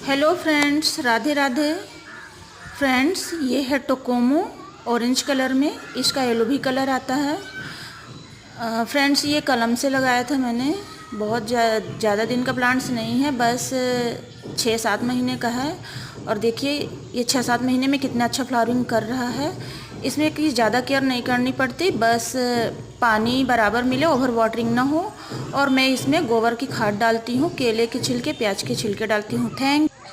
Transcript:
Hello friends, Radhe Radhe. Friends, ये है टोकोमो orange colour में, इसका येलो भी कलर आता है। फ्रेंड्स, ये कलम से लगाया था मैंने। बहुत ज़्यादा दिन का प्लांट्स नहीं है, बस 6-7 महीने का है। और देखिए ये 6-7 महीने में कितना अच्छा फ्लावरिंग कर रहा है। इसमें कि ज़्यादा केयर नहीं करनी पड़ती, बस पानी बराबर मिले, ओवर वाटरिंग ना हो। और मैं इसमें गोबर की खाद डालती हूँ, केले के छिलके, प्याज के छिलके डालती हूँ। थैंक